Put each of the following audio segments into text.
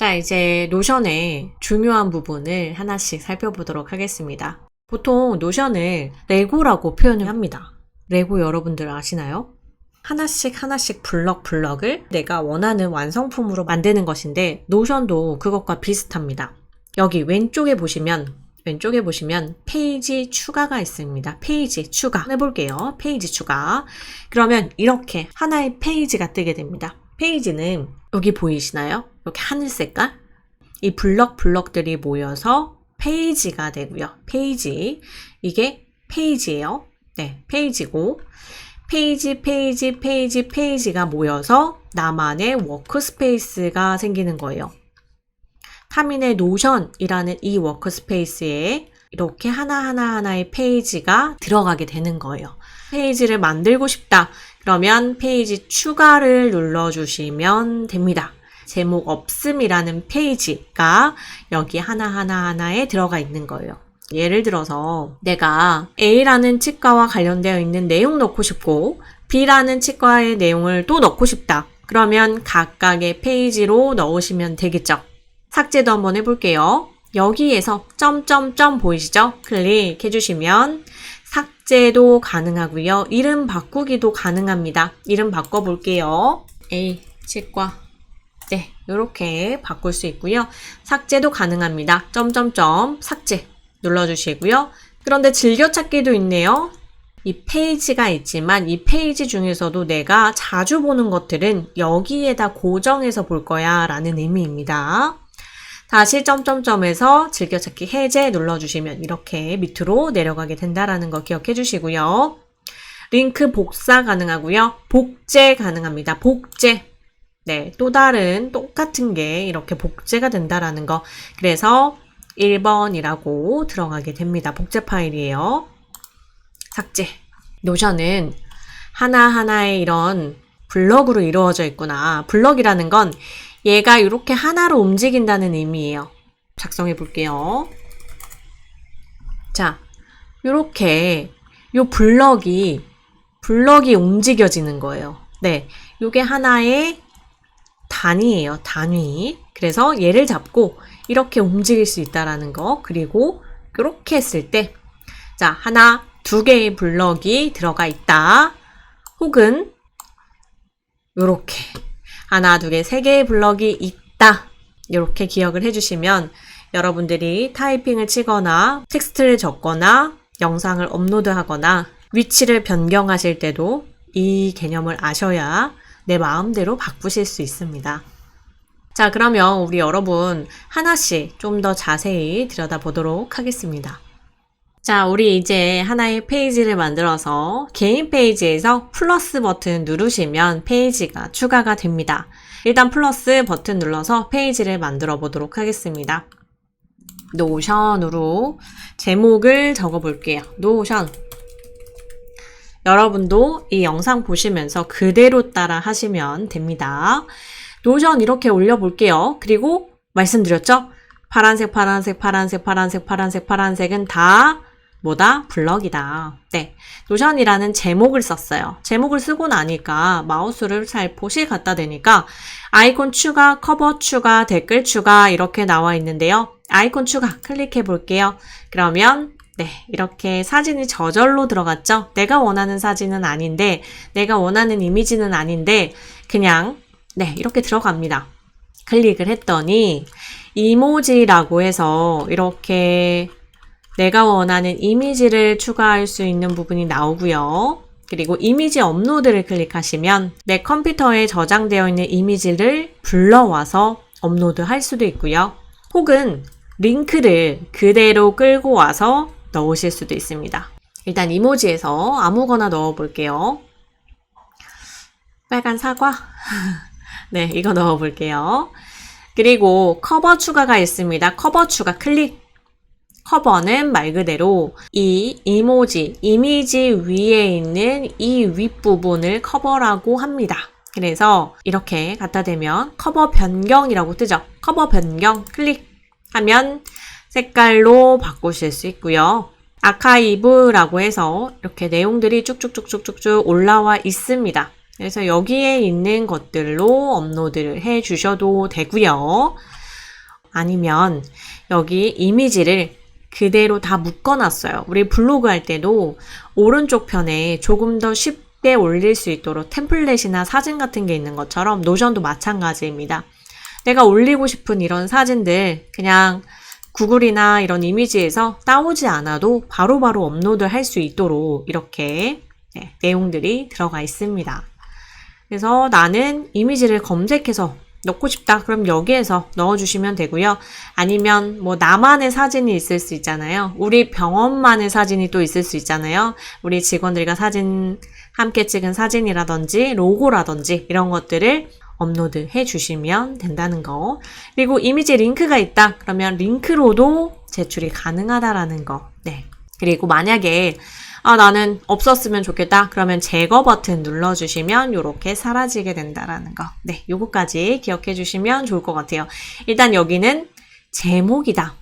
자, 이제 노션의 중요한 부분을 하나씩 살펴보도록 하겠습니다. 보통 노션을 레고라고 표현을 합니다. 레고 여러분들 아시나요? 하나씩 블럭을 내가 원하는 완성품으로 만드는 것인데 노션도 그것과 비슷합니다. 여기 왼쪽에 보시면 페이지 추가가 있습니다. 페이지 추가 해볼게요. 페이지 추가. 그러면 이렇게 하나의 페이지가 뜨게 됩니다. 페이지는 여기 보이시나요? 이렇게 하늘 색깔? 이 블럭들이 모여서 페이지가 되고요. 페이지. 이게 페이지예요. 네, 페이지고 페이지가 모여서 나만의 워크스페이스가 생기는 거예요. 타민의 노션이라는 이 워크스페이스에 이렇게 하나의 페이지가 들어가게 되는 거예요. 페이지를 만들고 싶다. 그러면 페이지 추가를 눌러주시면 됩니다. 제목 없음이라는 페이지가 여기 하나에 들어가 있는 거예요. 예를 들어서 내가 A라는 치과와 관련되어 있는 내용 넣고 싶고 B라는 치과의 내용을 또 넣고 싶다. 그러면 각각의 페이지로 넣으시면 되겠죠. 삭제도 한번 해볼게요. 여기에서 점점점 보이시죠? 클릭해 주시면 삭제도 가능하고요. 이름 바꾸기도 가능합니다. 이름 바꿔볼게요. A 치과. 네, 이렇게 바꿀 수 있고요. 삭제도 가능합니다. 점점점 삭제 눌러주시고요. 그런데 즐겨찾기도 있네요. 이 페이지가 있지만 이 페이지 중에서도 내가 자주 보는 것들은 여기에다 고정해서 볼 거야 라는 의미입니다. 다시 점점점에서 즐겨찾기 해제 눌러주시면 이렇게 밑으로 내려가게 된다라는 거 기억해 주시고요. 링크 복사 가능하고요. 복제 가능합니다. 복제. 네, 또 다른 똑같은 게 이렇게 복제가 된다라는 거. 그래서 1번이라고 들어가게 됩니다. 복제 파일이에요. 삭제. 노션은 하나하나의 이런 블럭으로 이루어져 있구나. 블럭이라는 건 얘가 이렇게 하나로 움직인다는 의미예요. 작성해 볼게요. 자, 이렇게 요 블럭이 움직여지는 거예요. 네, 요게 하나의 단위예요. 단위. 그래서 얘를 잡고 이렇게 움직일 수 있다라는 거. 그리고 이렇게 했을 때 자, 하나, 두 개의 블럭이 들어가 있다. 혹은 요렇게 하나, 두 개, 세 개의 블럭이 있다. 이렇게 기억을 해주시면 여러분들이 타이핑을 치거나 텍스트를 적거나 영상을 업로드하거나 위치를 변경하실 때도 이 개념을 아셔야 내 마음대로 바꾸실 수 있습니다. 자, 그러면 우리 여러분 하나씩 좀 더 자세히 들여다보도록 하겠습니다. 자, 우리 이제 하나의 페이지를 만들어서 개인 페이지에서 플러스 버튼 누르시면 페이지가 추가가 됩니다. 일단 플러스 버튼 눌러서 페이지를 만들어 보도록 하겠습니다. 노션으로 제목을 적어 볼게요. 노션. 여러분도 이 영상 보시면서 그대로 따라 하시면 됩니다. 노션 이렇게 올려볼게요. 그리고 말씀드렸죠? 파란색은 다 뭐다? 블럭이다. 네. 노션이라는 제목을 썼어요. 제목을 쓰고 나니까 마우스를 살포시 갖다 대니까 아이콘 추가, 커버 추가, 댓글 추가 이렇게 나와 있는데요. 아이콘 추가 클릭해 볼게요. 그러면 네, 이렇게 사진이 저절로 들어갔죠? 내가 원하는 사진은 아닌데, 내가 원하는 이미지는 아닌데, 그냥, 네, 이렇게 들어갑니다. 클릭을 했더니, 이모지라고 해서, 이렇게 내가 원하는 이미지를 추가할 수 있는 부분이 나오고요. 그리고 이미지 업로드를 클릭하시면, 내 컴퓨터에 저장되어 있는 이미지를 불러와서 업로드 할 수도 있고요. 혹은, 링크를 그대로 끌고 와서 넣으실 수도 있습니다. 일단 이모지에서 아무거나 넣어 볼게요. 빨간 사과? 네, 이거 넣어 볼게요. 그리고 커버 추가가 있습니다. 커버 추가 클릭. 커버는 말 그대로 이 이미지 위에 있는 이 윗부분을 커버라고 합니다. 그래서 이렇게 갖다 대면 커버 변경이라고 뜨죠. 커버 변경 클릭하면 색깔로 바꾸실 수 있고요. 아카이브라고 해서 이렇게 내용들이 쭉쭉쭉쭉쭉 올라와 있습니다. 그래서 여기에 있는 것들로 업로드를 해 주셔도 되고요. 아니면 여기 이미지를 그대로 다 묶어놨어요. 우리 블로그 할 때도 오른쪽 편에 조금 더 쉽게 올릴 수 있도록 템플릿이나 사진 같은 게 있는 것처럼 노션도 마찬가지입니다. 내가 올리고 싶은 이런 사진들 그냥 구글이나 이런 이미지에서 따오지 않아도 바로바로 업로드 할 수 있도록 이렇게 내용들이 들어가 있습니다. 그래서 나는 이미지를 검색해서 넣고 싶다. 그럼 여기에서 넣어주시면 되고요. 아니면 뭐 나만의 사진이 있을 수 있잖아요. 우리 병원만의 사진이 또 있을 수 있잖아요. 우리 직원들과 함께 찍은 사진이라든지 로고라든지 이런 것들을 업로드 해주시면 된다는 거. 그리고 이미지 링크가 있다. 그러면 링크로도 제출이 가능하다라는 거. 네. 그리고 만약에 나는 없었으면 좋겠다. 그러면 제거 버튼 눌러주시면 이렇게 사라지게 된다라는 거. 네, 요거까지 기억해 주시면 좋을 것 같아요. 일단 여기는 제목이다.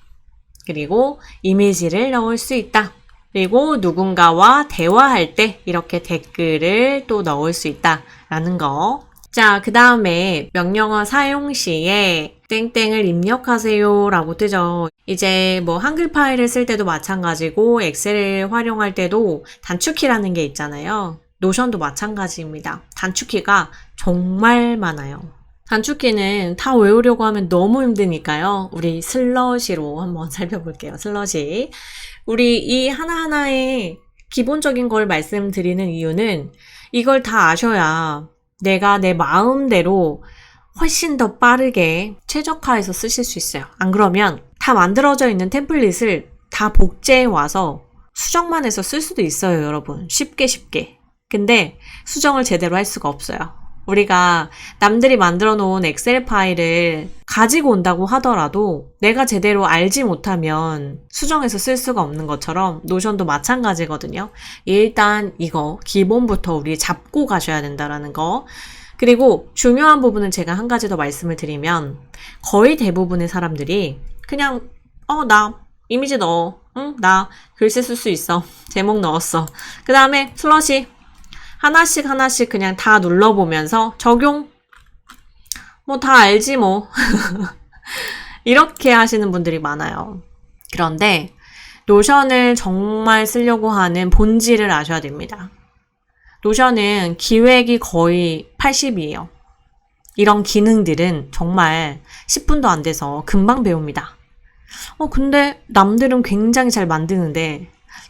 그리고 이미지를 넣을 수 있다. 그리고 누군가와 대화할 때 이렇게 댓글을 또 넣을 수 있다라는 거. 자, 그 다음에 명령어 사용 시에 땡땡을 입력하세요 라고 뜨죠. 이제 뭐 한글 파일을 쓸 때도 마찬가지고 엑셀을 활용할 때도 단축키라는 게 있잖아요. 노션도 마찬가지입니다. 단축키가 정말 많아요. 단축키는 다 외우려고 하면 너무 힘드니까요. 우리 슬러시로 한번 살펴볼게요. 슬러시. 우리 이 하나하나의 기본적인 걸 말씀드리는 이유는 이걸 다 아셔야 내가 내 마음대로 훨씬 더 빠르게 최적화해서 쓰실 수 있어요. 안 그러면 다 만들어져 있는 템플릿을 다 복제해 와서 수정만 해서 쓸 수도 있어요, 여러분. 쉽게. 근데 수정을 제대로 할 수가 없어요. 우리가 남들이 만들어 놓은 엑셀 파일을 가지고 온다고 하더라도 내가 제대로 알지 못하면 수정해서 쓸 수가 없는 것처럼 노션도 마찬가지거든요. 일단 이거 기본부터 우리 잡고 가셔야 된다라는 거. 그리고 중요한 부분은 제가 한 가지 더 말씀을 드리면 거의 대부분의 사람들이 그냥 나 이미지 넣어. 응? 나 글씨 쓸 수 있어. 제목 넣었어. 그 다음에 슬러시 하나씩 그냥 다 눌러보면서 적용 뭐 다 알지 뭐 이렇게 하시는 분들이 많아요. 그런데 노션을 정말 쓰려고 하는 본질을 아셔야 됩니다. 노션은 기획이 거의 80이에요. 이런 기능들은 정말 10분도 안 돼서 금방 배웁니다. 근데 남들은 굉장히 잘 만드는데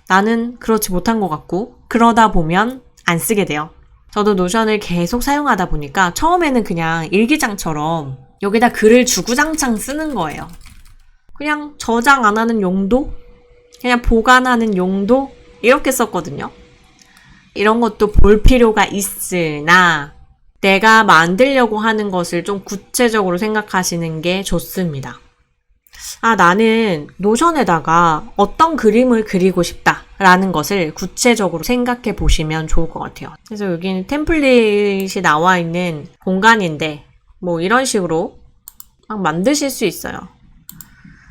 나는 그렇지 못한 것 같고 그러다 보면 안 쓰게 돼요. 저도 노션을 계속 사용하다 보니까 처음에는 그냥 일기장처럼 여기다 글을 주구장창 쓰는 거예요. 그냥 저장 안 하는 용도? 그냥 보관하는 용도? 이렇게 썼거든요. 이런 것도 볼 필요가 있으나 내가 만들려고 하는 것을 좀 구체적으로 생각하시는 게 좋습니다. 나는 노션에다가 어떤 그림을 그리고 싶다라는 것을 구체적으로 생각해 보시면 좋을 것 같아요. 그래서 여기는 템플릿이 나와 있는 공간인데 뭐 이런 식으로 막 만드실 수 있어요.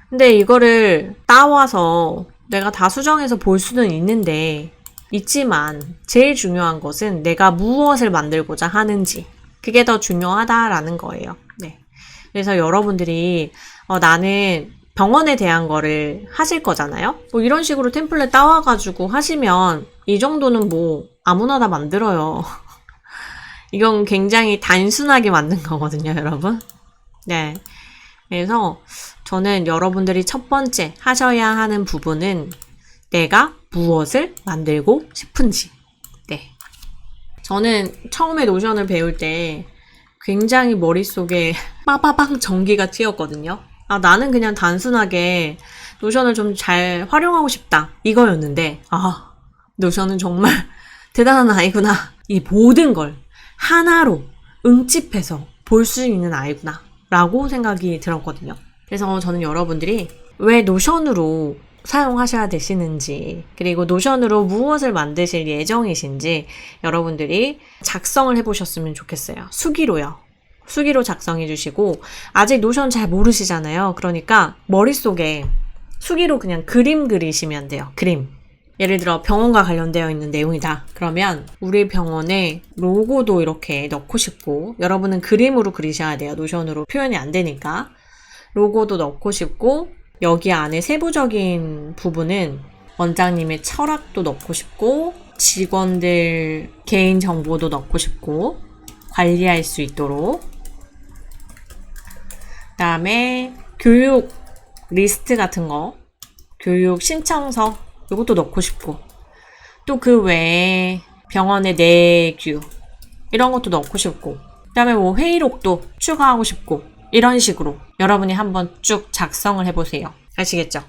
근데 이거를 따와서 내가 다 수정해서 볼 수는 있지만 제일 중요한 것은 내가 무엇을 만들고자 하는지 그게 더 중요하다라는 거예요. 네. 그래서 여러분들이 나는 병원에 대한 거를 하실 거잖아요. 뭐 이런 식으로 템플릿 따와가지고 하시면 이 정도는 뭐 아무나 다 만들어요. 이건 굉장히 단순하게 만든 거거든요, 여러분. 네. 그래서 저는 여러분들이 첫 번째 하셔야 하는 부분은 내가 무엇을 만들고 싶은지. 네. 저는 처음에 노션을 배울 때 굉장히 머릿속에 빠바방 전기가 튀었거든요. 나는 그냥 단순하게 노션을 좀 잘 활용하고 싶다. 이거였는데, 노션은 정말 대단한 아이구나. 이 모든 걸 하나로 응집해서 볼 수 있는 아이구나. 라고 생각이 들었거든요. 그래서 저는 여러분들이 왜 노션으로 사용하셔야 되시는지, 그리고 노션으로 무엇을 만드실 예정이신지 여러분들이 작성을 해보셨으면 좋겠어요. 수기로요. 수기로 작성해 주시고, 아직 노션 잘 모르시잖아요. 그러니까 머릿속에 수기로 그냥 그림 그리시면 돼요. 그림. 예를 들어 병원과 관련되어 있는 내용이다. 그러면 우리 병원의 로고도 이렇게 넣고 싶고, 여러분은 그림으로 그리셔야 돼요. 노션으로 표현이 안 되니까. 로고도 넣고 싶고, 여기 안에 세부적인 부분은 원장님의 철학도 넣고 싶고, 직원들 개인 정보도 넣고 싶고, 관리할 수 있도록. 그 다음에 교육 리스트 같은 거, 교육 신청서, 이것도 넣고 싶고, 또 그 외에 병원의 내규, 이런 것도 넣고 싶고, 그 다음에 뭐 회의록도 추가하고 싶고, 이런 식으로 여러분이 한번 쭉 작성을 해보세요. 아시겠죠?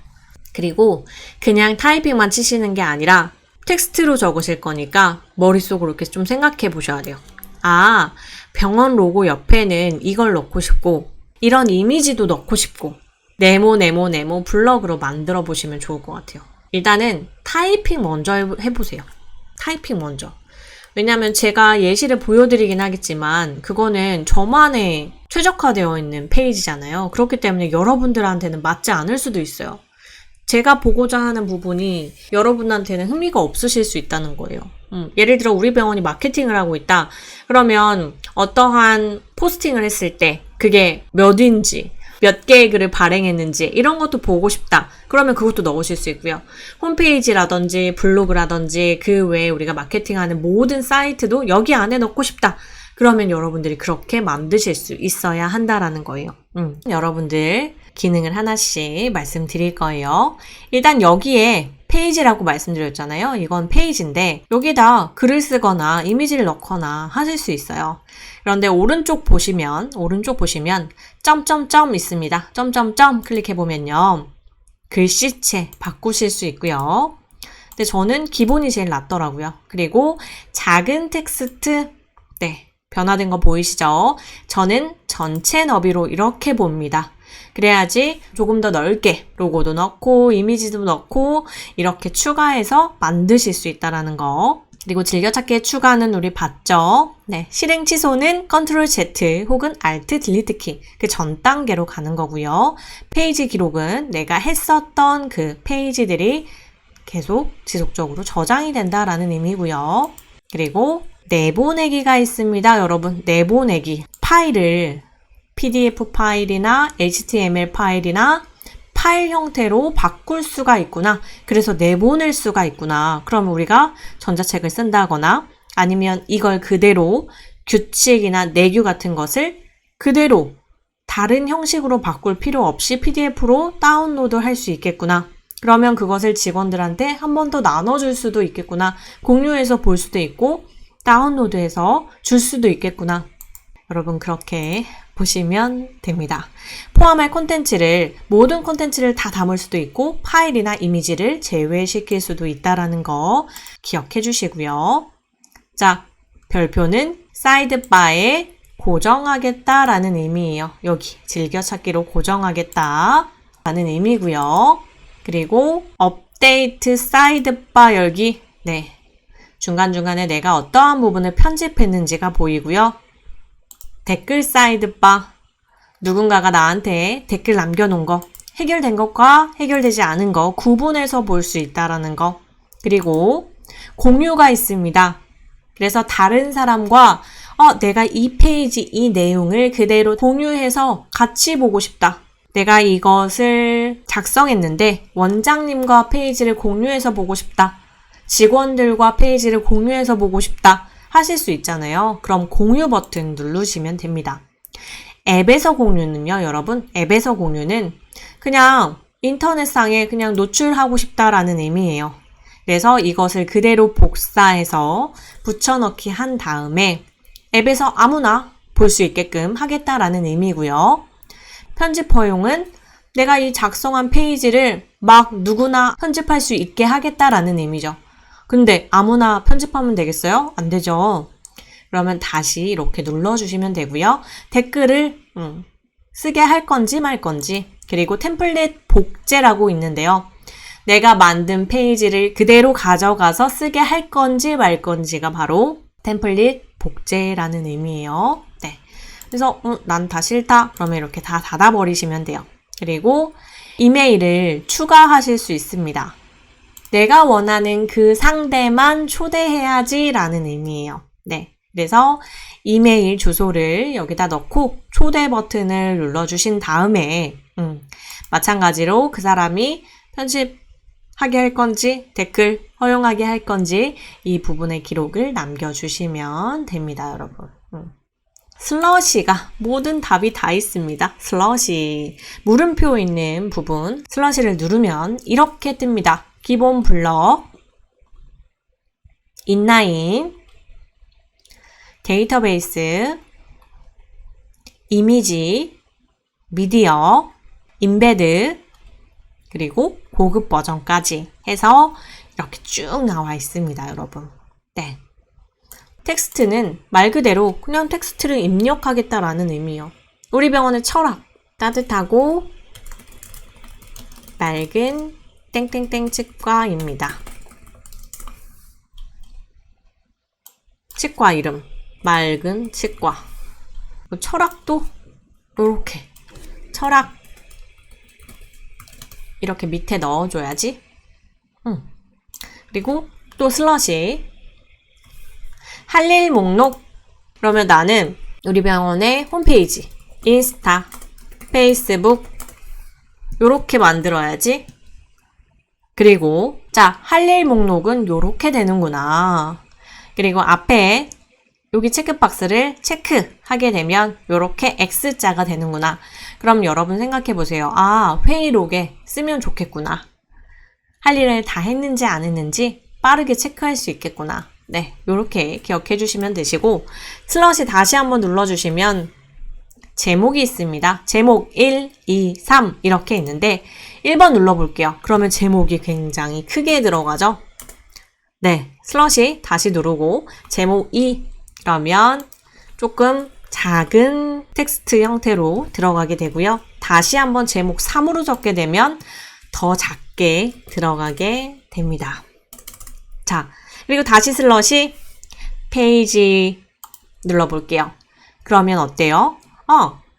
그리고 그냥 타이핑만 치시는 게 아니라 텍스트로 적으실 거니까 머릿속으로 이렇게 좀 생각해 보셔야 돼요. 아, 병원 로고 옆에는 이걸 넣고 싶고, 이런 이미지도 넣고 싶고, 네모 블럭으로 만들어 보시면 좋을 것 같아요. 일단은 타이핑 먼저 해보세요. 타이핑 먼저. 왜냐면 제가 예시를 보여드리긴 하겠지만 그거는 저만의 최적화되어 있는 페이지잖아요. 그렇기 때문에 여러분들한테는 맞지 않을 수도 있어요. 제가 보고자 하는 부분이 여러분한테는 흥미가 없으실 수 있다는 거예요. 예를 들어 우리 병원이 마케팅을 하고 있다. 그러면 어떠한 포스팅을 했을 때 그게 몇인지, 몇 개의 글을 발행했는지 이런 것도 보고 싶다. 그러면 그것도 넣으실 수 있고요. 홈페이지라든지 블로그라든지 그 외에 우리가 마케팅하는 모든 사이트도 여기 안에 넣고 싶다. 그러면 여러분들이 그렇게 만드실 수 있어야 한다라는 거예요. 여러분들 기능을 하나씩 말씀드릴 거예요. 일단 여기에 페이지라고 말씀드렸잖아요. 이건 페이지인데 여기다 글을 쓰거나 이미지를 넣거나 하실 수 있어요. 그런데 오른쪽 보시면 점점점 있습니다. 점점점 클릭해보면요. 글씨체 바꾸실 수 있고요. 근데 저는 기본이 제일 낫더라고요. 그리고 작은 텍스트, 변화된 거 보이시죠? 저는 전체 너비로 이렇게 봅니다. 그래야지 조금 더 넓게 로고도 넣고 이미지도 넣고 이렇게 추가해서 만드실 수 있다는 거. 그리고 즐겨찾기에 추가는 우리 봤죠? 실행 취소는 Ctrl Z 혹은 Alt Delete 키, 그 전 단계로 가는 거고요. 페이지 기록은 내가 했었던 그 페이지들이 계속 지속적으로 저장이 된다라는 의미고요. 그리고 내보내기가 있습니다. 여러분, 내보내기. 파일을 PDF 파일이나 HTML 파일이나 파일 형태로 바꿀 수가 있구나. 그래서 내보낼 수가 있구나. 그럼 우리가 전자책을 쓴다거나 아니면 이걸 그대로 규칙이나 내규 같은 것을 그대로 다른 형식으로 바꿀 필요 없이 PDF로 다운로드 할 수 있겠구나. 그러면 그것을 직원들한테 한 번 더 나눠줄 수도 있겠구나. 공유해서 볼 수도 있고 다운로드해서 줄 수도 있겠구나. 여러분 그렇게 보시면 됩니다. 포함할 콘텐츠를, 모든 콘텐츠를 다 담을 수도 있고 파일이나 이미지를 제외시킬 수도 있다는 거 기억해 주시고요. 자, 별표는 사이드바에 고정하겠다라는 의미예요. 여기 즐겨찾기로 고정하겠다 라는 의미고요. 그리고 업데이트 사이드바 열기. 중간중간에 내가 어떠한 부분을 편집했는지가 보이고요. 댓글 사이드바, 누군가가 나한테 댓글 남겨놓은 거, 해결된 것과 해결되지 않은 거 구분해서 볼 수 있다라는 거. 그리고 공유가 있습니다. 그래서 다른 사람과 내가 이 페이지, 이 내용을 그대로 공유해서 같이 보고 싶다. 내가 이것을 작성했는데 원장님과 페이지를 공유해서 보고 싶다. 직원들과 페이지를 공유해서 보고 싶다. 하실 수 있잖아요. 그럼 공유 버튼 누르시면 됩니다. 앱에서 공유는요, 여러분, 앱에서 공유는 그냥 인터넷상에 그냥 노출하고 싶다라는 의미예요. 그래서 이것을 그대로 복사해서 붙여넣기 한 다음에 앱에서 아무나 볼 수 있게끔 하겠다라는 의미고요. 편집 허용은 내가 이 작성한 페이지를 막 누구나 편집할 수 있게 하겠다라는 의미죠. 근데 아무나 편집하면 되겠어요? 안 되죠. 그러면 다시 이렇게 눌러주시면 되고요. 댓글을 쓰게 할 건지 말 건지, 그리고 템플릿 복제라고 있는데요. 내가 만든 페이지를 그대로 가져가서 쓰게 할 건지 말 건지가 바로 템플릿 복제라는 의미예요. 그래서 난 다 싫다. 그러면 이렇게 다 닫아버리시면 돼요. 그리고 이메일을 추가하실 수 있습니다. 내가 원하는 그 상대만 초대해야지 라는 의미예요. 그래서 이메일 주소를 여기다 넣고 초대 버튼을 눌러주신 다음에 마찬가지로 그 사람이 편집하게 할 건지 댓글 허용하게 할 건지 이 부분의 기록을 남겨주시면 됩니다, 여러분. 슬러시가 모든 답이 다 있습니다. 슬러시 물음표 있는 부분 슬러시를 누르면 이렇게 뜹니다. 기본 블럭, 인라인, 데이터베이스, 이미지, 미디어, 인베드, 그리고 고급 버전까지 해서 이렇게 쭉 나와 있습니다, 여러분. 네. 텍스트는 말 그대로 그냥 텍스트를 입력하겠다라는 의미요. 우리 병원의 철학, 따뜻하고 맑은 땡땡땡 치과입니다. 치과 이름, 맑은 치과. 철학도 이렇게 철학 이렇게 밑에 넣어줘야지. 그리고 또 슬러시 할 일 목록. 그러면 나는 우리 병원의 홈페이지, 인스타, 페이스북 요렇게 만들어야지. 그리고 자, 할 일 목록은 요렇게 되는구나. 그리고 앞에 여기 체크박스를 체크하게 되면 요렇게 X자가 되는구나. 그럼 여러분 생각해 보세요. 아, 회의록에 쓰면 좋겠구나. 할 일을 다 했는지 안 했는지 빠르게 체크할 수 있겠구나. 네, 요렇게 기억해 주시면 되시고 슬러시 다시 한번 눌러주시면 제목이 있습니다. 제목 1, 2, 3 이렇게 있는데 1번 눌러볼게요. 그러면 제목이 굉장히 크게 들어가죠. 네, 슬러시 다시 누르고 제목 2 그러면 조금 작은 텍스트 형태로 들어가게 되고요. 다시 한번 제목 3으로 적게 되면 더 작게 들어가게 됩니다. 자, 그리고 다시 슬러시 페이지 눌러볼게요. 그러면 어때요?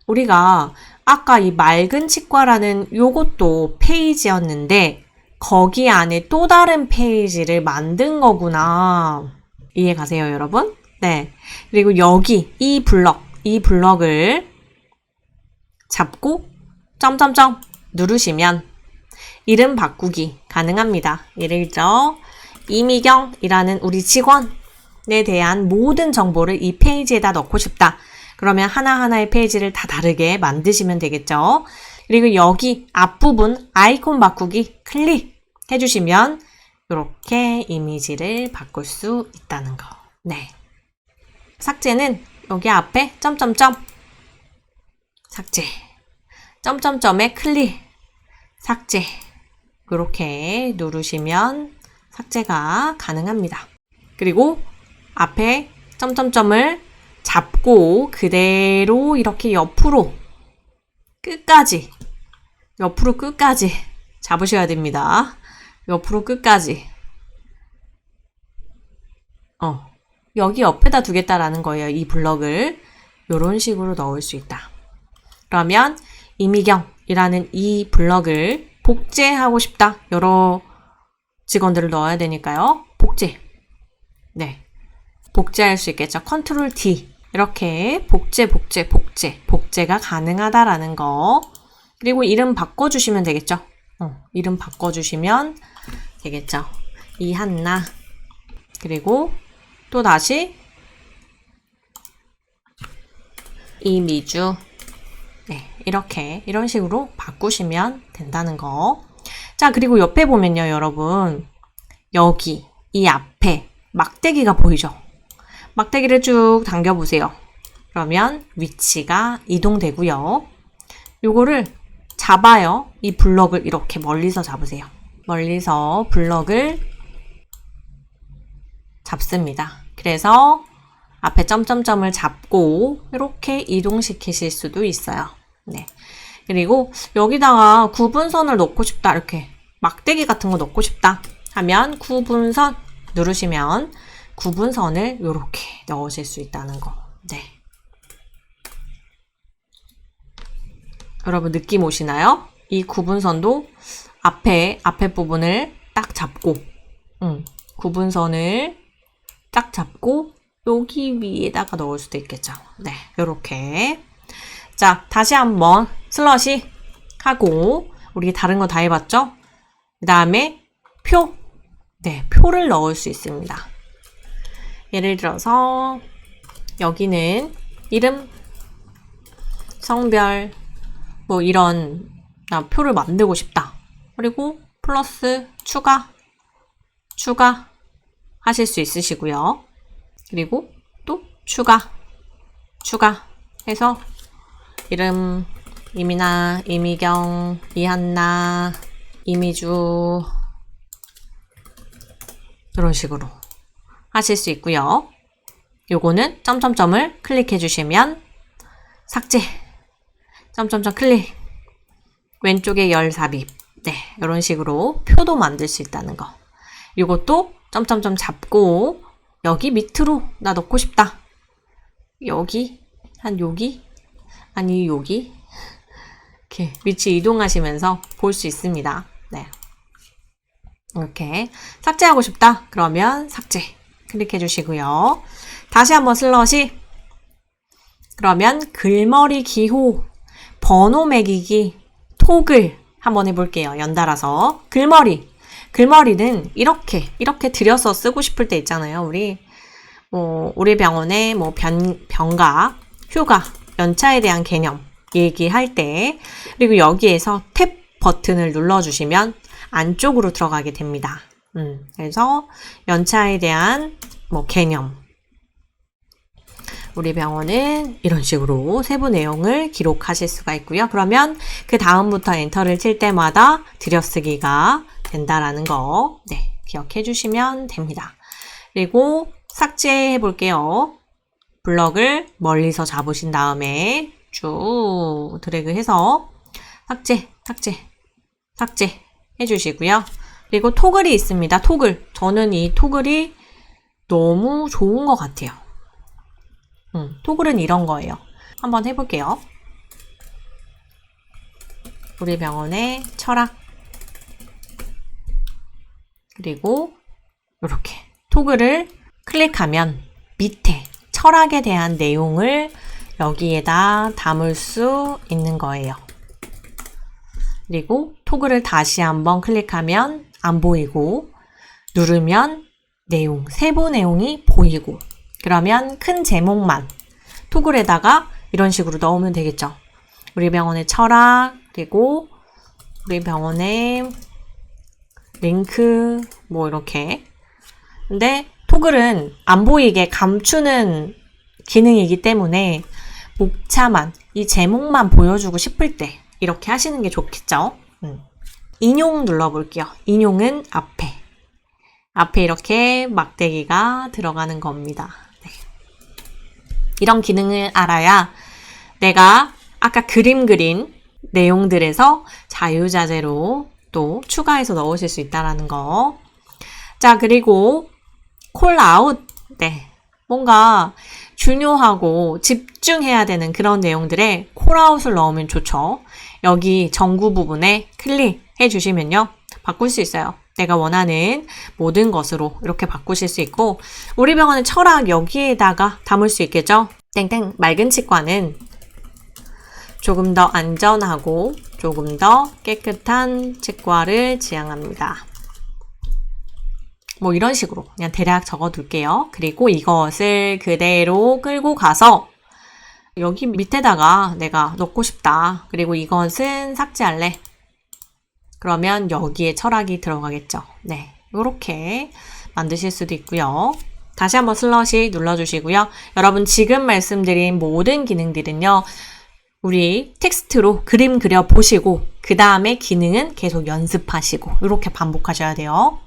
우리가 아까 이 맑은 치과라는 요것도 페이지였는데 거기 안에 또 다른 페이지를 만든 거구나. 이해 가세요, 여러분? 네. 그리고 여기 이 블럭을 잡고 점점점 누르시면 이름 바꾸기 가능합니다. 예를 들어 이미경이라는 우리 직원에 대한 모든 정보를 이 페이지에다 넣고 싶다. 그러면 하나하나의 페이지를 다 다르게 만드시면 되겠죠. 그리고 여기 앞부분 아이콘 바꾸기 클릭해 주시면 이렇게 이미지를 바꿀 수 있다는 거. 네. 삭제는 여기 앞에 점점점 삭제, 점점점에 클릭, 삭제 이렇게 누르시면 삭제가 가능합니다. 그리고 앞에 점점점을 잡고 그대로 이렇게 옆으로 끝까지 잡으셔야 됩니다. 옆으로 끝까지. 여기 옆에다 두겠다라는 거예요. 이 블럭을 이런 식으로 넣을 수 있다. 그러면 이미경이라는 이 블럭을 복제하고 싶다. 여러 직원들을 넣어야 되니까요. 복제. 네. 복제할 수 있겠죠. 컨트롤 D. 이렇게 복제가 가능하다라는 거. 그리고 이름 바꿔주시면 되겠죠. 이름 바꿔주시면 되겠죠. 이한나. 그리고 또 다시 이미주. 네, 이런 식으로 바꾸시면 된다는 거. 자, 그리고 옆에 보면요, 여러분. 여기, 이 앞에 막대기가 보이죠? 막대기를 쭉 당겨보세요. 그러면 위치가 이동되고요. 요거를 잡아요. 이 블럭을 이렇게 멀리서 잡으세요. 멀리서 블럭을 잡습니다. 그래서 앞에 점점점을 잡고 이렇게 이동시키실 수도 있어요. 네. 그리고 여기다가 구분선을 넣고 싶다. 이렇게 막대기 같은 거 넣고 싶다 하면 구분선 누르시면 구분선을 이렇게 넣으실 수 있다는 거. 네. 여러분 느낌 오시나요? 이 구분선도 앞에 부분을 딱 잡고 구분선을 딱 잡고 여기 위에다가 넣을 수도 있겠죠. 네, 요렇게. 자, 다시 한번 슬러시 하고 우리 다른 거 다 해봤죠? 그 다음에 표. 네, 표를 넣을 수 있습니다. 예를 들어서 여기는 이름, 성별, 뭐 이런 나 표를 만들고 싶다. 그리고 플러스, 추가 하실 수 있으시고요. 그리고 또 추가 해서 이름, 이민아, 이미경, 이한나, 이미주 이런 식으로 하실 수 있고요. 요거는 점점점을 클릭해 주시면 삭제, 점점점 클릭, 왼쪽에 열 삽입, 네, 이런 식으로 표도 만들 수 있다는 거. 요것도 점점점 잡고 여기 밑으로 나 넣고 싶다. 여기, 한 여기, 아니 여기 이렇게 위치 이동하시면서 볼 수 있습니다. 네, 이렇게 삭제하고 싶다. 그러면 삭제 클릭해 주시고요. 다시 한번 슬러시. 그러면 글머리 기호, 번호 매기기, 토글 한번 해볼게요. 연달아서. 글머리는 이렇게 들여서 쓰고 싶을 때 있잖아요. 우리 병원의 병가, 휴가, 연차에 대한 개념 얘기할 때, 그리고 여기에서 탭 버튼을 눌러주시면 안쪽으로 들어가게 됩니다. 그래서 연차에 대한 개념. 우리 병원은 이런 식으로 세부 내용을 기록하실 수가 있고요. 그러면 그 다음부터 엔터를 칠 때마다 들여쓰기가 된다라는 거, 네, 기억해 주시면 됩니다. 그리고 삭제해 볼게요. 블럭을 멀리서 잡으신 다음에 쭉 드래그해서 삭제 해주시고요. 그리고 토글이 있습니다. 저는 이 토글이 너무 좋은 것 같아요. 토글은 이런 거예요. 한번 해볼게요. 우리 병원의 철학. 그리고 이렇게 토글을 클릭하면 밑에 철학에 대한 내용을 여기에다 담을 수 있는 거예요. 그리고 토글을 다시 한번 클릭하면 안 보이고, 누르면 세부 내용이 보이고, 그러면 큰 제목만 토글에다가 이런 식으로 넣으면 되겠죠. 우리 병원의 철학, 그리고 우리 병원의 링크, 이렇게. 근데 토글은 안 보이게 감추는 기능이기 때문에 목차만, 이 제목만 보여주고 싶을 때 이렇게 하시는 게 좋겠죠. 인용 눌러볼게요. 인용은 앞에 이렇게 막대기가 들어가는 겁니다. 네. 이런 기능을 알아야 내가 아까 그림 그린 내용들에서 자유자재로 또 추가해서 넣으실 수 있다는 거. 자, 그리고 콜아웃. 네. 뭔가 중요하고 집중해야 되는 그런 내용들에 콜아웃을 넣으면 좋죠. 여기 정구 부분에 클릭해 주시면요, 바꿀 수 있어요. 내가 원하는 모든 것으로 이렇게 바꾸실 수 있고, 우리 병원의 철학 여기에다가 담을 수 있겠죠. 땡땡 맑은 치과는 조금 더 안전하고 조금 더 깨끗한 치과를 지향합니다. 이런 식으로 그냥 대략 적어둘게요. 그리고 이것을 그대로 끌고 가서 여기 밑에다가 내가 넣고 싶다. 그리고 이것은 삭제할래. 그러면 여기에 철학이 들어가겠죠. 네, 이렇게 만드실 수도 있고요. 다시 한번 슬러시 눌러주시고요. 여러분, 지금 말씀드린 모든 기능들은요, 우리 텍스트로 그림 그려보시고 그 다음에 기능은 계속 연습하시고 이렇게 반복하셔야 돼요.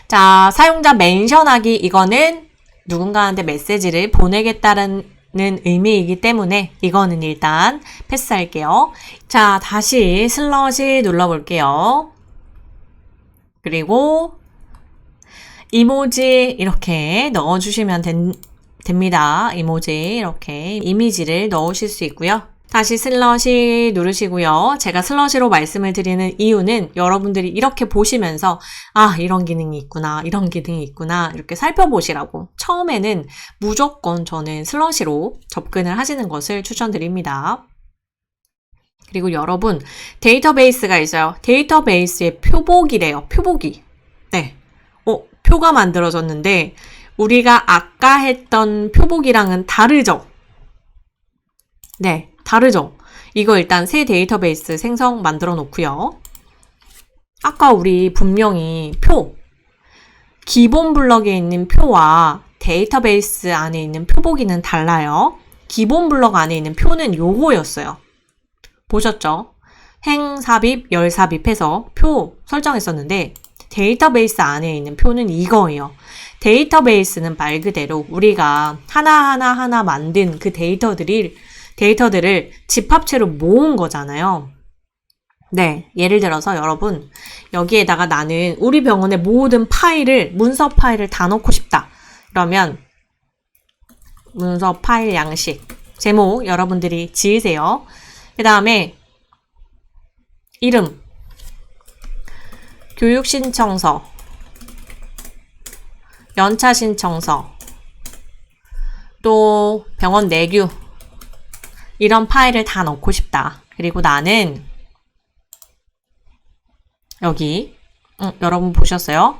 자, 사용자 멘션하기. 이거는 누군가한테 메시지를 보내겠다는 의미이기 때문에 이거는 일단 패스할게요. 자, 다시 슬러시 눌러볼게요. 그리고 이모지 이렇게 넣어주시면 됩니다. 이모지 이렇게 이미지를 넣으실 수 있고요. 다시 슬러시 누르시고요. 제가 슬러시로 말씀을 드리는 이유는 여러분들이 이렇게 보시면서 이런 기능이 있구나, 이런 기능이 있구나 이렇게 살펴보시라고. 처음에는 무조건 저는 슬러시로 접근을 하시는 것을 추천드립니다. 그리고 여러분, 데이터베이스가 있어요. 데이터베이스의 표복이래요. 표복이. 네. 표가 만들어졌는데, 우리가 아까 했던 표복이랑은 다르죠? 네, 다르죠? 이거 일단 새 데이터베이스 생성 만들어 놓고요. 아까 우리 분명히 기본 블럭에 있는 표와 데이터베이스 안에 있는 표보기는 달라요. 기본 블럭 안에 있는 표는 요거였어요. 보셨죠? 행 삽입, 열 삽입해서 표 설정했었는데 데이터베이스 안에 있는 표는 이거예요. 데이터베이스는 말 그대로 우리가 하나하나 만든 그 데이터들을 집합체로 모은 거잖아요. 네, 예를 들어서 여러분 여기에다가 나는 우리 병원의 모든 파일을 문서 파일을 다 넣고 싶다. 그러면 문서 파일 양식 제목 여러분들이 지으세요. 그 다음에 이름 교육신청서 연차신청서 또 병원 내규 이런 파일을 다 넣고 싶다. 그리고 나는 여기 여러분 보셨어요?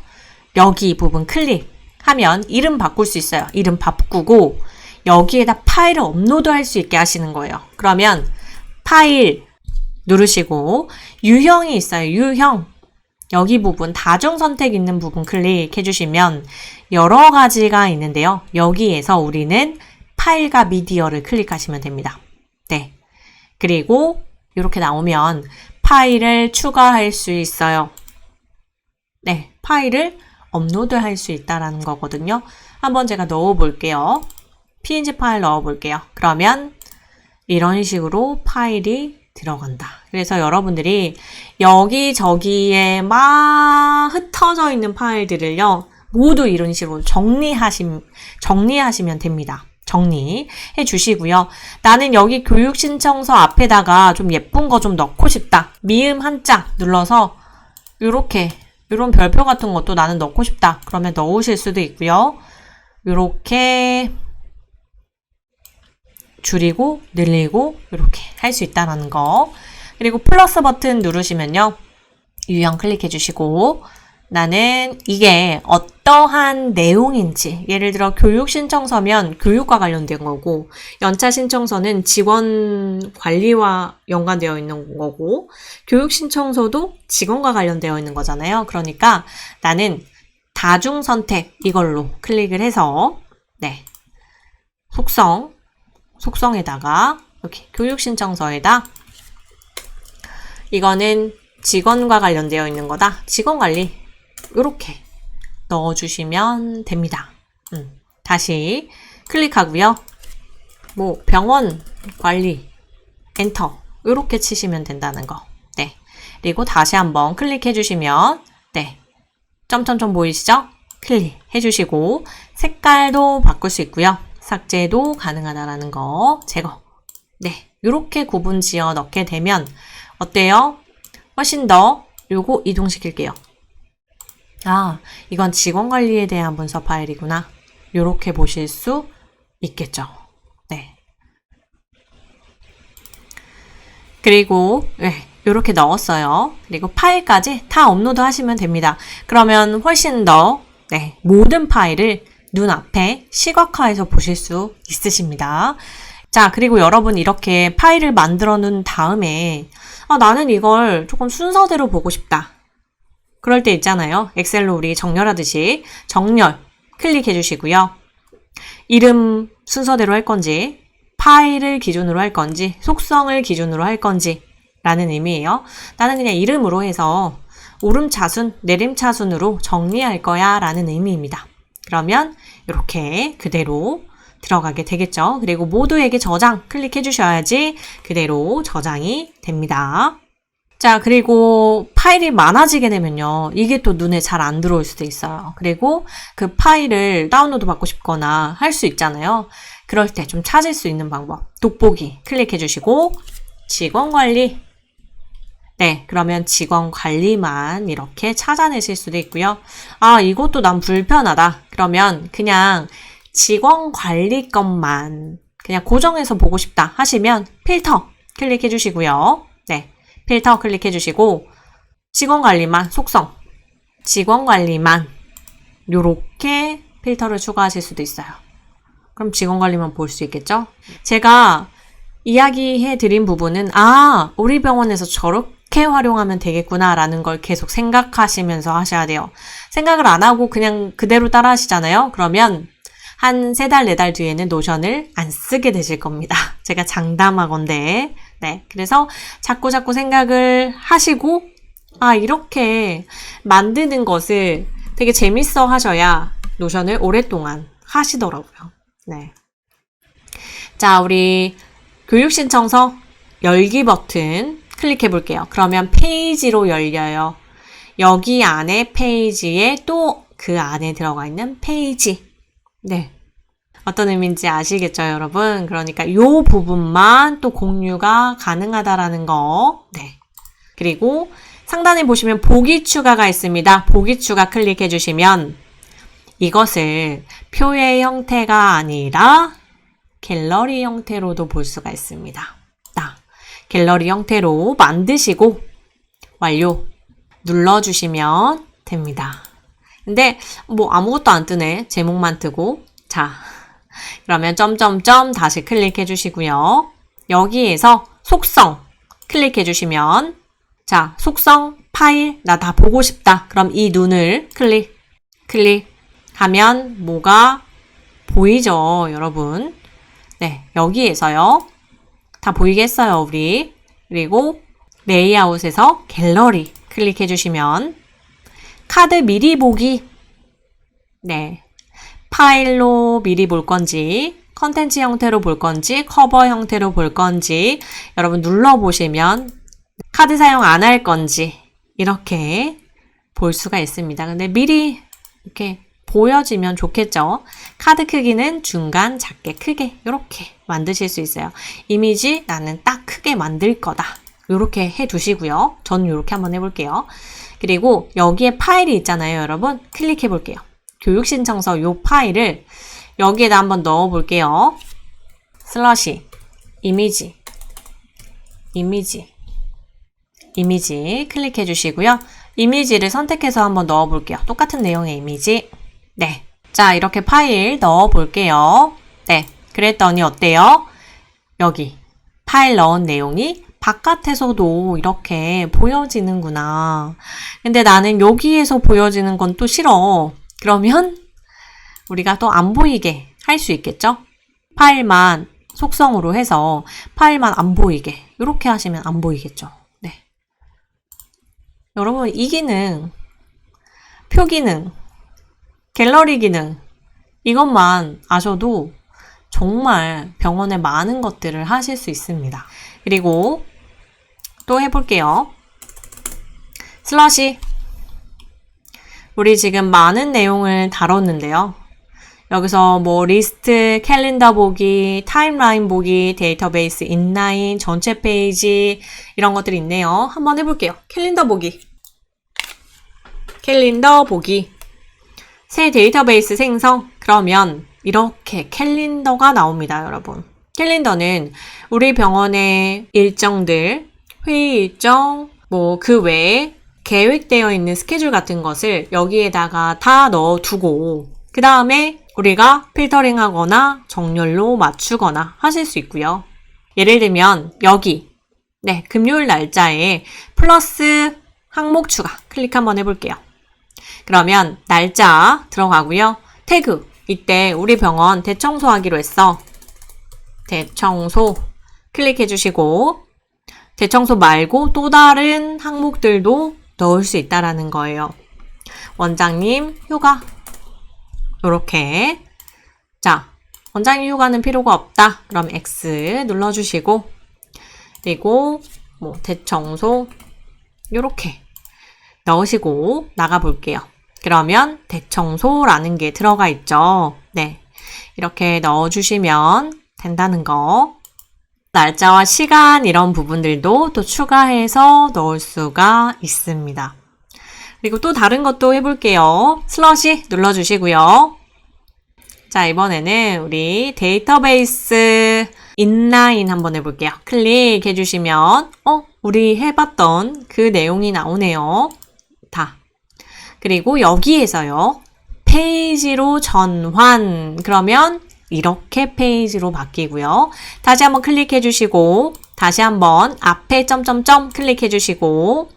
여기 부분 클릭하면 이름 바꿀 수 있어요. 이름 바꾸고 여기에다 파일을 업로드할 수 있게 하시는 거예요. 그러면 파일 누르시고 유형이 있어요. 유형 여기 부분 다중 선택 있는 부분 클릭해 주시면 여러 가지가 있는데요. 여기에서 우리는 파일과 미디어를 클릭하시면 됩니다. 네. 그리고 이렇게 나오면 파일을 추가할 수 있어요. 네, 파일을 업로드할 수 있다라는 거거든요. 한번 제가 넣어볼게요. png 파일 넣어볼게요. 그러면 이런 식으로 파일이 들어간다. 그래서 여러분들이 여기저기에 막 흩어져 있는 파일들을요, 모두 이런 식으로 정리하시면 됩니다. 정리해 주시고요. 나는 여기 교육신청서 앞에다가 좀 예쁜 거 좀 넣고 싶다. 미음 한자 눌러서 이런 별표 같은 것도 나는 넣고 싶다. 그러면 넣으실 수도 있고요. 이렇게 줄이고 늘리고 이렇게 할 수 있다는 거. 그리고 플러스 버튼 누르시면요. 유형 클릭해 주시고 나는 이게 어떠한 내용인지, 예를 들어 교육신청서면 교육과 관련된 거고, 연차신청서는 직원 관리와 연관되어 있는 거고, 교육신청서도 직원과 관련되어 있는 거잖아요. 그러니까 나는 다중선택 이걸로 클릭을 해서 네, 속성에다가 이렇게 교육신청서에다 이거는 직원과 관련되어 있는 거다. 직원관리 이렇게 넣어주시면 됩니다. 다시 클릭하고요. 뭐 병원 관리 엔터 이렇게 치시면 된다는 거. 네. 그리고 다시 한번 클릭해 주시면 네. 점점점 보이시죠? 클릭해 주시고 색깔도 바꿀 수 있고요. 삭제도 가능하다라는 거 제거. 네. 이렇게 구분 지어 넣게 되면 어때요? 훨씬 더 요거 이동시킬게요. 아, 이건 직원관리에 대한 문서 파일이구나. 요렇게 보실 수 있겠죠. 네. 그리고 네, 요렇게 넣었어요. 그리고 파일까지 다 업로드 하시면 됩니다. 그러면 훨씬 더 네, 모든 파일을 눈앞에 시각화해서 보실 수 있으십니다. 자, 그리고 여러분 이렇게 파일을 만들어 놓은 다음에 나는 이걸 조금 순서대로 보고 싶다. 그럴 때 있잖아요. 엑셀로 우리 정렬하듯이 정렬 클릭해 주시고요. 이름 순서대로 할 건지, 파일을 기준으로 할 건지, 속성을 기준으로 할 건지 라는 의미예요. 나는 그냥 이름으로 해서 오름차순, 내림차순으로 정리할 거야 라는 의미입니다. 그러면 이렇게 그대로 들어가게 되겠죠. 그리고 모두에게 저장 클릭해 주셔야지 그대로 저장이 됩니다. 자, 그리고 파일이 많아지게 되면요. 이게 또 눈에 잘 안 들어올 수도 있어요. 그리고 그 파일을 다운로드 받고 싶거나 할 수 있잖아요. 그럴 때 좀 찾을 수 있는 방법. 돋보기 클릭해 주시고 직원관리. 네, 그러면 직원관리만 이렇게 찾아내실 수도 있고요. 아, 이것도 난 불편하다. 그러면 그냥 직원관리 것만 그냥 고정해서 보고 싶다 하시면 필터 클릭해 주시고요. 네, 필터 클릭해 주시고 직원관리만, 속성, 직원관리만 요렇게 필터를 추가하실 수도 있어요. 그럼 직원관리만 볼 수 있겠죠? 제가 이야기해 드린 부분은 우리 병원에서 저렇게 활용하면 되겠구나 라는 걸 계속 생각하시면서 하셔야 돼요. 생각을 안 하고 그냥 그대로 따라 하시잖아요. 그러면 한 3달, 4달 뒤에는 노션을 안 쓰게 되실 겁니다. 제가 장담하건대. 네. 그래서 자꾸 생각을 하시고, 이렇게 만드는 것을 되게 재밌어 하셔야 노션을 오랫동안 하시더라고요. 네. 자, 우리 교육신청서 열기 버튼 클릭해 볼게요. 그러면 페이지로 열려요. 여기 안에 페이지에 또 그 안에 들어가 있는 페이지. 네. 어떤 의미인지 아시겠죠, 여러분? 그러니까 요 부분만 또 공유가 가능하다라는 거. 네. 그리고 상단에 보시면 보기 추가가 있습니다. 보기 추가 클릭해 주시면 이것을 표의 형태가 아니라 갤러리 형태로도 볼 수가 있습니다. 갤러리 형태로 만드시고 완료 눌러주시면 됩니다. 근데 뭐 아무것도 안 뜨네. 제목만 뜨고. 자, 그러면 점점점 다시 클릭해 주시고요. 여기에서 속성 클릭해 주시면 자, 속성 파일 나 다 보고 싶다. 그럼 이 눈을 클릭하면 뭐가 보이죠, 여러분? 네, 여기에서요. 다 보이겠어요, 우리. 그리고 레이아웃에서 갤러리 클릭해 주시면 카드 미리 보기. 네. 파일로 미리 볼 건지, 컨텐츠 형태로 볼 건지, 커버 형태로 볼 건지, 여러분 눌러보시면 카드 사용 안 할 건지, 이렇게 볼 수가 있습니다. 근데 미리 이렇게 보여지면 좋겠죠? 카드 크기는 중간, 작게, 크게, 이렇게 만드실 수 있어요. 이미지 나는 딱 크게 만들 거다. 이렇게 해 두시고요. 저는 이렇게 한번 해볼게요. 그리고 여기에 파일이 있잖아요, 여러분. 클릭해 볼게요. 교육신청서 요 파일을 여기에다 한번 넣어 볼게요. 슬러시, 이미지 클릭해 주시고요. 이미지를 선택해서 한번 넣어 볼게요. 똑같은 내용의 이미지. 네. 자, 이렇게 파일 넣어 볼게요. 네. 그랬더니 어때요? 여기 파일 넣은 내용이 바깥에서도 이렇게 보여지는구나. 근데 나는 여기에서 보여지는 건 또 싫어. 그러면 우리가 또 안 보이게 할 수 있겠죠? 파일만 속성으로 해서 파일만 안 보이게 이렇게 하시면 안 보이겠죠? 네. 여러분 이 기능, 표 기능, 갤러리 기능 이것만 아셔도 정말 병원에 많은 것들을 하실 수 있습니다. 그리고 또 해볼게요. 슬러시 우리 지금 많은 내용을 다뤘는데요. 여기서 뭐 리스트, 캘린더 보기, 타임라인 보기, 데이터베이스 인라인, 전체 페이지 이런 것들이 있네요. 한번 해볼게요. 캘린더 보기. 새 데이터베이스 생성. 그러면 이렇게 캘린더가 나옵니다, 여러분. 캘린더는 우리 병원의 일정들, 회의 일정, 뭐 그 외에 계획되어 있는 스케줄 같은 것을 여기에다가 다 넣어두고 그 다음에 우리가 필터링 하거나 정렬로 맞추거나 하실 수 있고요. 예를 들면 여기 금요일 날짜에 플러스 항목 추가 클릭 한번 해볼게요. 그러면 날짜 들어가고요. 태그 이때 우리 병원 대청소하기로 했어. 대청소 클릭해 주시고 대청소 말고 또 다른 항목들도 넣을 수 있다라는 거예요. 원장님 휴가 요렇게 자 원장님 휴가는 필요가 없다. 그럼 X 눌러주시고 그리고 뭐 대청소 요렇게 넣으시고 나가볼게요. 그러면 대청소라는 게 들어가 있죠. 네, 이렇게 넣어주시면 된다는 거. 날짜와 시간 이런 부분들도 또 추가해서 넣을 수가 있습니다. 그리고 또 다른 것도 해볼게요. 슬러시 눌러주시고요. 자, 이번에는 우리 데이터베이스 인라인 한번 해볼게요. 클릭해 주시면 우리 해봤던 그 내용이 나오네요. 다. 그리고 여기에서요. 페이지로 전환. 그러면 이렇게 페이지로 바뀌고요. 다시 한번 클릭해 주시고 다시 한번 앞에 점점점 클릭해 주시고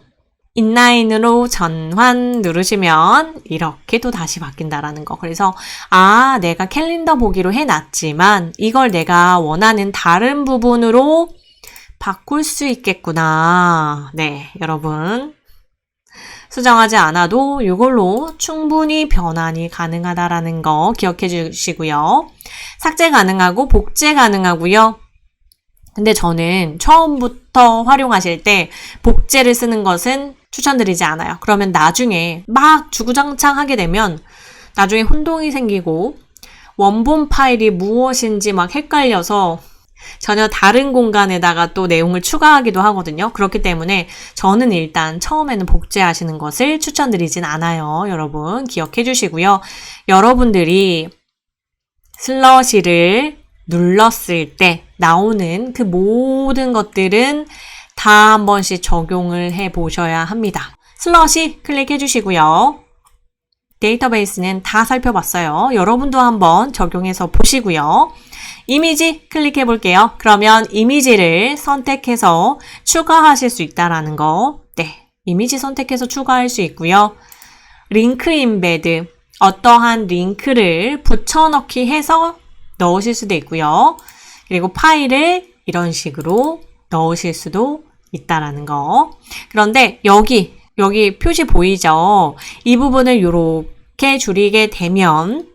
인라인으로 전환 누르시면 이렇게 또 다시 바뀐다라는 거. 그래서 내가 캘린더 보기로 해놨지만 이걸 내가 원하는 다른 부분으로 바꿀 수 있겠구나. 네, 여러분. 수정하지 않아도 이걸로 충분히 변환이 가능하다라는 거 기억해 주시고요. 삭제 가능하고 복제 가능하고요. 근데 저는 처음부터 활용하실 때 복제를 쓰는 것은 추천드리지 않아요. 그러면 나중에 막 주구장창 하게 되면 나중에 혼동이 생기고 원본 파일이 무엇인지 막 헷갈려서 전혀 다른 공간에다가 또 내용을 추가하기도 하거든요. 그렇기 때문에 저는 일단 처음에는 복제하시는 것을 추천드리진 않아요. 여러분 기억해 주시고요. 여러분들이 슬러시를 눌렀을 때 나오는 그 모든 것들은 다 한 번씩 적용을 해 보셔야 합니다. 슬러시 클릭해 주시고요. 데이터베이스는 다 살펴봤어요. 여러분도 한번 적용해서 보시고요. 이미지 클릭해 볼게요. 그러면 이미지를 선택해서 추가하실 수 있다라는 거. 네, 이미지 선택해서 추가할 수 있고요. 링크 인베드, 어떠한 링크를 붙여넣기 해서 넣으실 수도 있고요. 그리고 파일을 이런 식으로 넣으실 수도 있다라는 거. 그런데 여기 표시 보이죠? 이 부분을 이렇게 줄이게 되면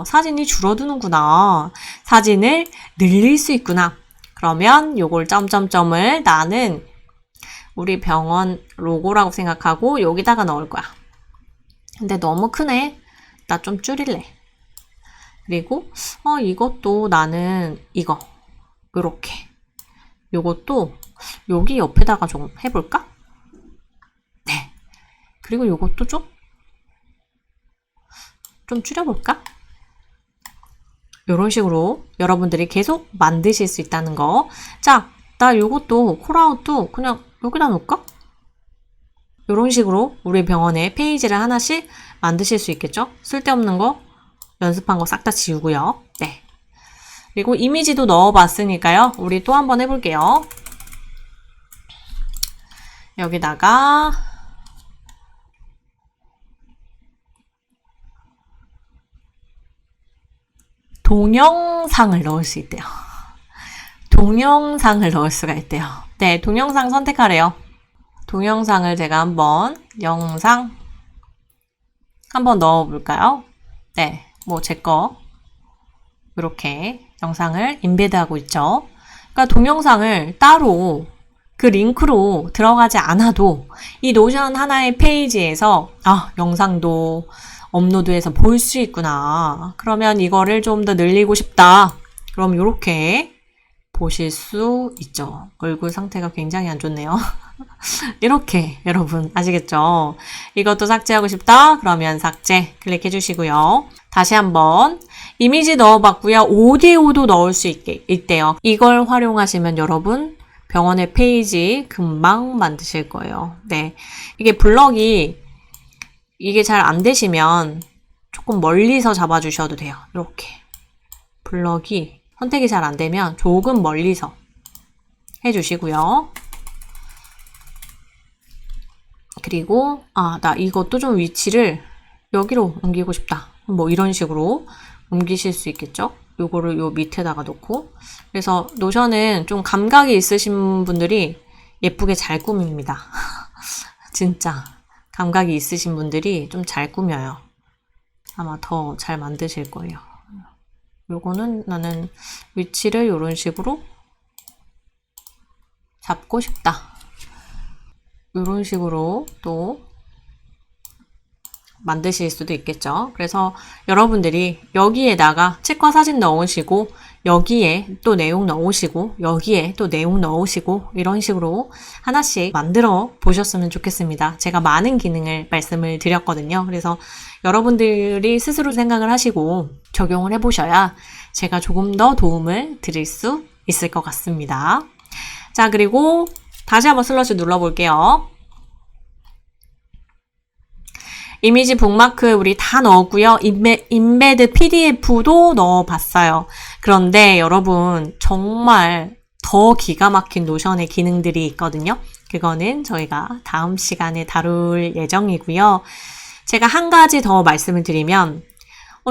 사진이 줄어드는구나. 사진을 늘릴 수 있구나. 그러면 요걸 점점점을 나는 우리 병원 로고라고 생각하고 여기다가 넣을 거야. 근데 너무 크네. 나 좀 줄일래. 그리고 이것도 나는 요렇게. 요것도 여기 옆에다가 좀 해볼까? 네. 그리고 요것도 좀 줄여볼까? 이런 식으로 여러분들이 계속 만드실 수 있다는 거. 자, 나 요것도 콜아웃도 그냥 여기다 놓을까? 이런 식으로 우리 병원에 페이지를 하나씩 만드실 수 있겠죠? 쓸데없는 거, 연습한 거 싹 다 지우고요. 네. 그리고 이미지도 넣어봤으니까요. 우리 또 한번 해볼게요. 여기다가 동영상을 넣을 수 있대요. 동영상을 넣을 수가 있대요. 네, 동영상 선택하래요. 동영상을 제가 한번 영상 한번 넣어볼까요? 네, 제 거 이렇게 영상을 인베드하고 있죠. 그러니까 동영상을 따로 그 링크로 들어가지 않아도 이 노션 하나의 페이지에서 영상도 업로드해서 볼 수 있구나. 그러면 이거를 좀 더 늘리고 싶다. 그럼 이렇게 보실 수 있죠. 얼굴 상태가 굉장히 안 좋네요. 이렇게 여러분 아시겠죠? 이것도 삭제하고 싶다. 그러면 삭제 클릭해 주시고요. 다시 한번 이미지 넣어봤고요. 오디오도 넣을 수 있대요. 이걸 활용하시면 여러분 병원의 페이지 금방 만드실 거예요. 네, 이게 블럭이 이게 잘 안 되시면 조금 멀리서 잡아주셔도 돼요. 이렇게 블럭이 선택이 잘 안 되면 조금 멀리서 해주시고요. 그리고 나 이것도 좀 위치를 여기로 옮기고 싶다. 이런 식으로 옮기실 수 있겠죠? 요거를 요 밑에다가 놓고. 그래서 노션은 좀 감각이 있으신 분들이 예쁘게 잘 꾸밉니다. 진짜 감각이 있으신 분들이 좀 잘 꾸며요. 아마 더 잘 만드실 거예요. 요거는 나는 위치를 이런 식으로 잡고 싶다. 이런 식으로 또 만드실 수도 있겠죠. 그래서 여러분들이 여기에다가 치과 사진 넣으시고 여기에 또 내용 넣으시고 여기에 또 내용 넣으시고 이런 식으로 하나씩 만들어 보셨으면 좋겠습니다. 제가 많은 기능을 말씀을 드렸거든요. 그래서 여러분들이 스스로 생각을 하시고 적용을 해보셔야 제가 조금 더 도움을 드릴 수 있을 것 같습니다. 자, 그리고 다시 한번 슬러시 눌러볼게요. 이미지 북마크 우리 다 넣었고요. 인베드 PDF도 넣어봤어요. 그런데 여러분 정말 더 기가 막힌 노션의 기능들이 있거든요. 그거는 저희가 다음 시간에 다룰 예정이고요. 제가 한 가지 더 말씀을 드리면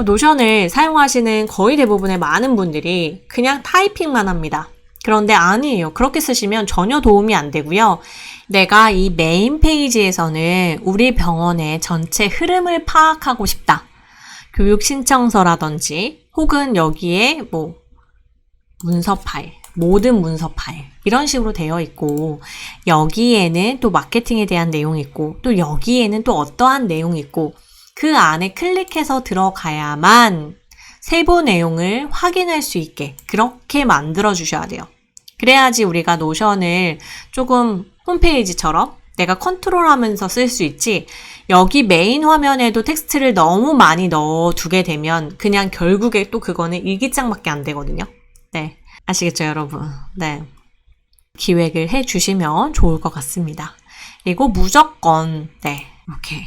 노션을 사용하시는 거의 대부분의 많은 분들이 그냥 타이핑만 합니다. 그런데 아니에요. 그렇게 쓰시면 전혀 도움이 안 되고요. 내가 이 메인 페이지에서는 우리 병원의 전체 흐름을 파악하고 싶다. 교육 신청서라든지 혹은 여기에 뭐 문서 파일, 모든 문서 파일 이런 식으로 되어 있고 여기에는 또 마케팅에 대한 내용이 있고 또 여기에는 또 어떠한 내용이 있고 그 안에 클릭해서 들어가야만 세부 내용을 확인할 수 있게 그렇게 만들어 주셔야 돼요. 그래야지 우리가 노션을 조금 홈페이지처럼 내가 컨트롤하면서 쓸 수 있지 여기 메인 화면에도 텍스트를 너무 많이 넣어두게 되면 그냥 결국에 또 그거는 일기장밖에 안 되거든요. 네, 아시겠죠 여러분? 네, 기획을 해주시면 좋을 것 같습니다. 그리고 무조건 네, 이렇게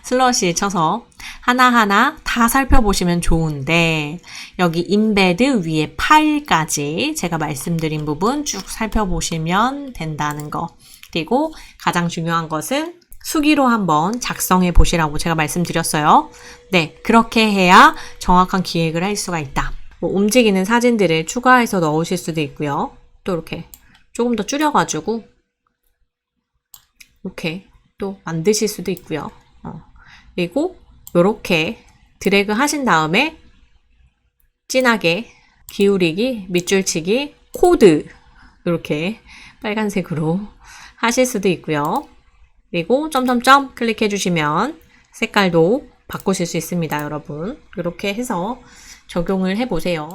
슬러시 쳐서 하나하나 다 살펴보시면 좋은데 여기 인베드 위에 파일까지 제가 말씀드린 부분 쭉 살펴보시면 된다는 거. 그리고 가장 중요한 것은 수기로 한번 작성해 보시라고 제가 말씀드렸어요. 네, 그렇게 해야 정확한 기획을 할 수가 있다. 뭐 움직이는 사진들을 추가해서 넣으실 수도 있고요. 또 이렇게 조금 더 줄여가지고 이렇게 또 만드실 수도 있고요. 그리고 이렇게 드래그 하신 다음에 진하게 기울이기, 밑줄치기, 코드 이렇게 빨간색으로 하실 수도 있고요. 그리고 점점점 클릭해 주시면 색깔도 바꾸실 수 있습니다, 여러분. 이렇게 해서 적용을 해보세요.